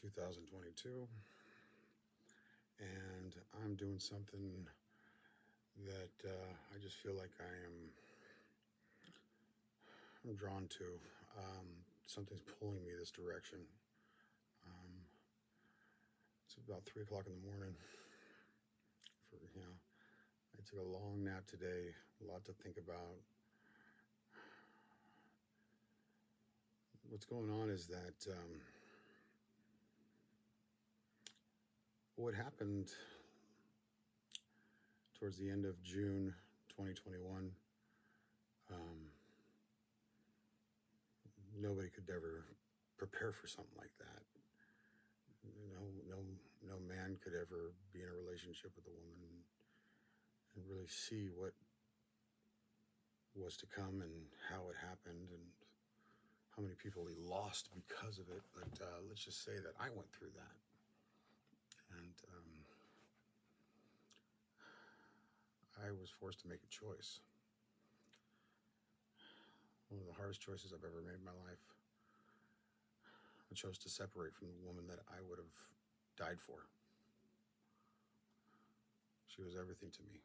2022, and I'm doing something that I just feel like I'm drawn to. Something's pulling me this direction. Um, it's about 3 o'clock in the morning. I took a long nap today. A lot to think about. What's going on is that what happened towards the end of June 2021, nobody could ever prepare for something like that. No man could ever be in a relationship with a woman and really see what was to come and how it happened and how many people he lost because of it. But let's just say that I went through that, and I was forced to make a choice. One of the hardest choices I've ever made in my life. I chose to separate from the woman that I would have died for. She was everything to me.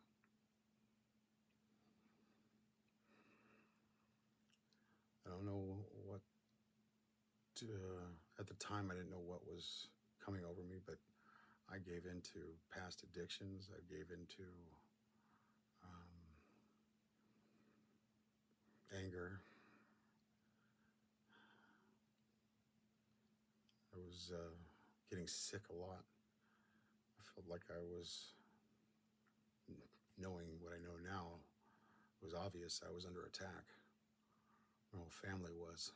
I don't know what at the time I didn't know what was coming over me, but I gave into past addictions. I gave into anger. I was getting sick a lot. I felt like I was, knowing what I know now, it was obvious I was under attack. My whole family was.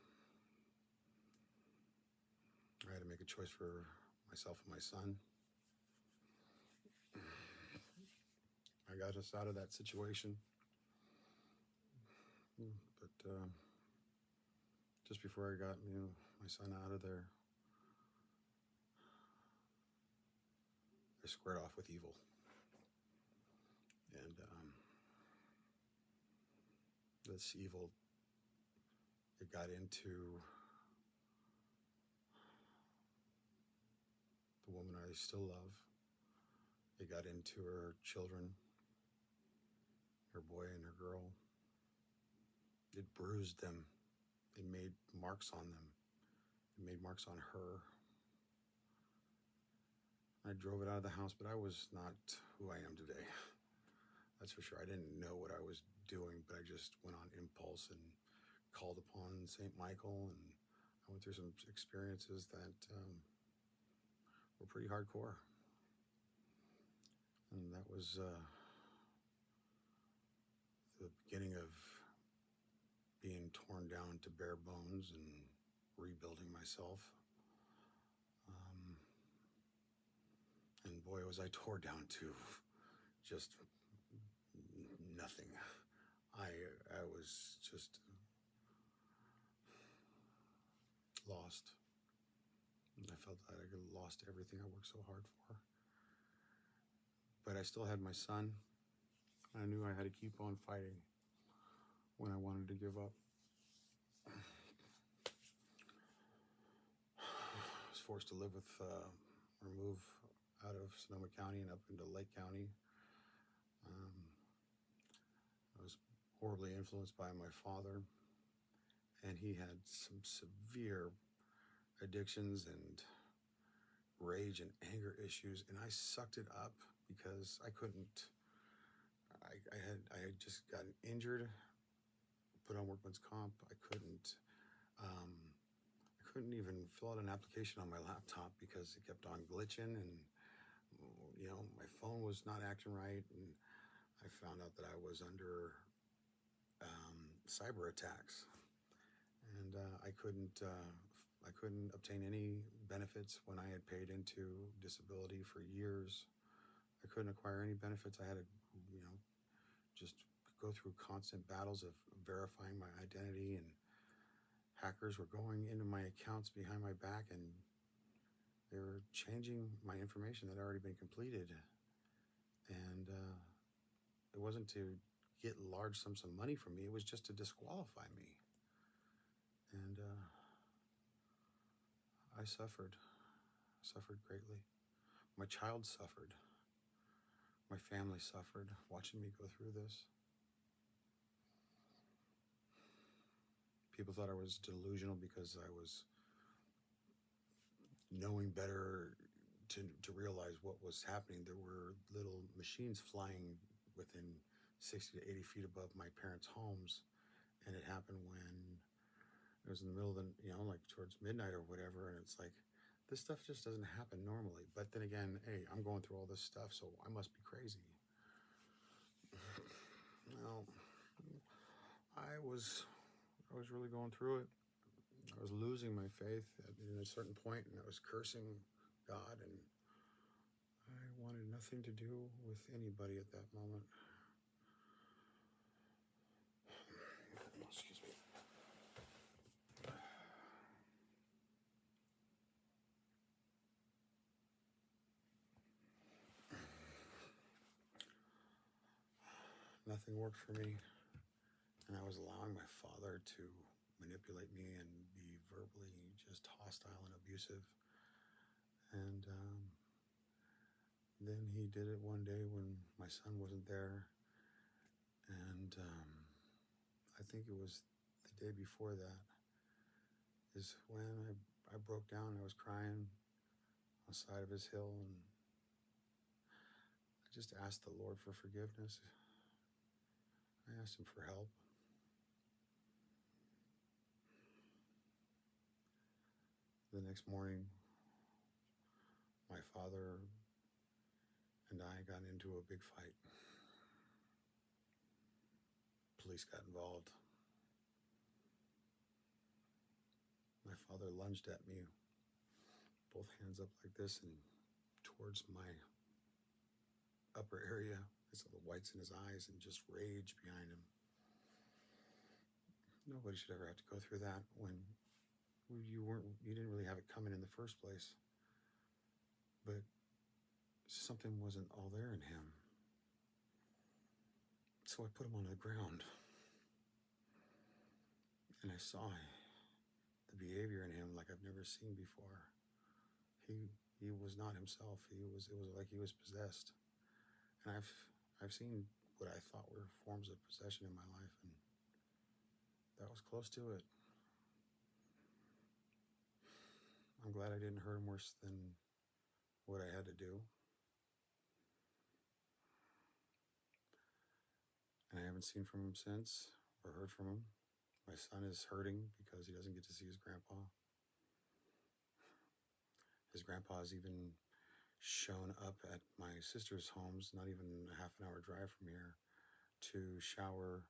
I had to make a choice for myself and my son. I got us out of that situation. But just before I got my son out of there, I squared off with evil. And this evil, it got into the woman I still love. It got into her children, her boy and her girl. It bruised them. It made marks on them. It made marks on her. I drove it out of the house, but I was not who I am today. That's for sure. I didn't know what I was doing, but I just went on impulse and called upon St. Michael, and I went through some experiences that were pretty hardcore. And that was the beginning of being torn down to bare bones and rebuilding myself. And boy, was I tore down to just nothing. I was just lost. I felt that I lost everything I worked so hard for. But I still had my son. I knew I had to keep on fighting when I wanted to give up. I was forced to live with, or move out of Sonoma County and up into Lake County. I was horribly influenced by my father, and he had some severe addictions and rage and anger issues, and I sucked it up because I couldn't. I had just gotten injured, put on workman's comp. I couldn't even fill out an application on my laptop because it kept on glitching, and my phone was not acting right, and I found out that I was under cyber attacks, and I couldn't obtain any benefits when I had paid into disability for years. I couldn't acquire any benefits. I had to, just go through constant battles of verifying my identity, and hackers were going into my accounts behind my back, and they were changing my information that had already been completed. And it wasn't to get large sums of money from me. It was just to disqualify me. And I suffered. suffered greatly. My child suffered. My family suffered watching me go through this. People thought I was delusional because I was knowing better to realize what was happening. There were little machines flying within 60 to 80 feet above my parents' homes, and it happened when it was in the middle of the, like towards midnight or whatever, and it's like, this stuff just doesn't happen normally. But then again, hey, I'm going through all this stuff, so I must be crazy. Well, I was really going through it. I was losing my faith at a certain point, and I was cursing God, and I wanted nothing to do with anybody at that moment. Excuse me. Nothing worked for me, and I was allowing my father to manipulate me and be verbally just hostile and abusive. And then he did it one day when my son wasn't there, and I think it was the day before that is when I broke down. I was crying on the side of his hill, and I just asked the Lord for forgiveness. I asked him for help. The next morning, my father and I got into a big fight. Police got involved. My father lunged at me, both hands up like this and towards my upper area. I saw the whites in his eyes and just rage behind him. Nobody should ever have to go through that when you didn't really have it coming in the first place. But something wasn't all there in him. So I put him on the ground. And I saw the behavior in him like I've never seen before. He was not himself. It was like he was possessed. And I've seen what I thought were forms of possession in my life, and that was close to it. I'm glad I didn't hurt him worse than what I had to do. And I haven't seen from him since or heard from him. My son is hurting because he doesn't get to see his grandpa. His grandpa has even shown up at my sister's homes, not even a half an hour drive from here, to shower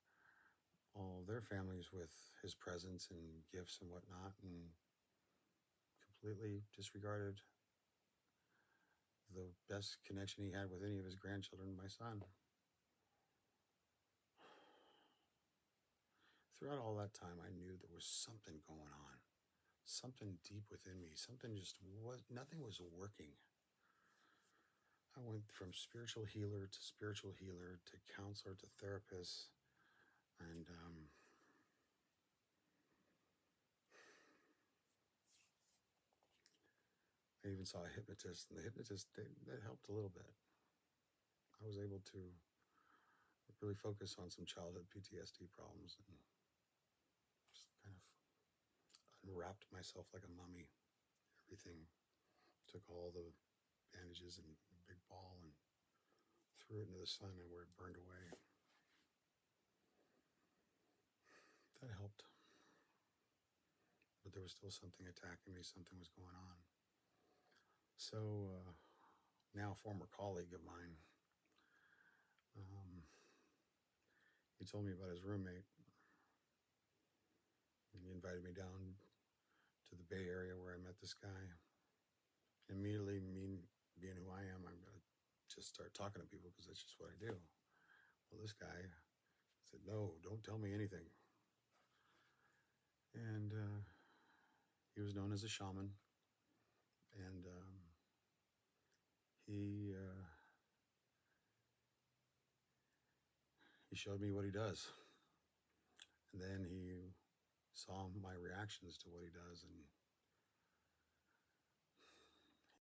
all their families with his presence and gifts and whatnot, and completely disregarded the best connection he had with any of his grandchildren, my son. Throughout all that time, I knew there was something going on, something deep within me, nothing was working. I went from spiritual healer to counselor to therapist, and I even saw a hypnotist, and the hypnotist, that helped a little bit. I was able to really focus on some childhood PTSD problems and just kind of unwrapped myself like a mummy. Everything, took all the bandages and a big ball and threw it into the sun, and where it burned away. That helped. But there was still something attacking me, something was going on. So now a former colleague of mine, he told me about his roommate. And he invited me down to the Bay Area where I met this guy. Immediately, me being who I am, I'm going to just start talking to people because that's just what I do. Well, this guy said, no, don't tell me anything. And he was known as a shaman. And he showed me what he does. And then he saw my reactions to what he does, and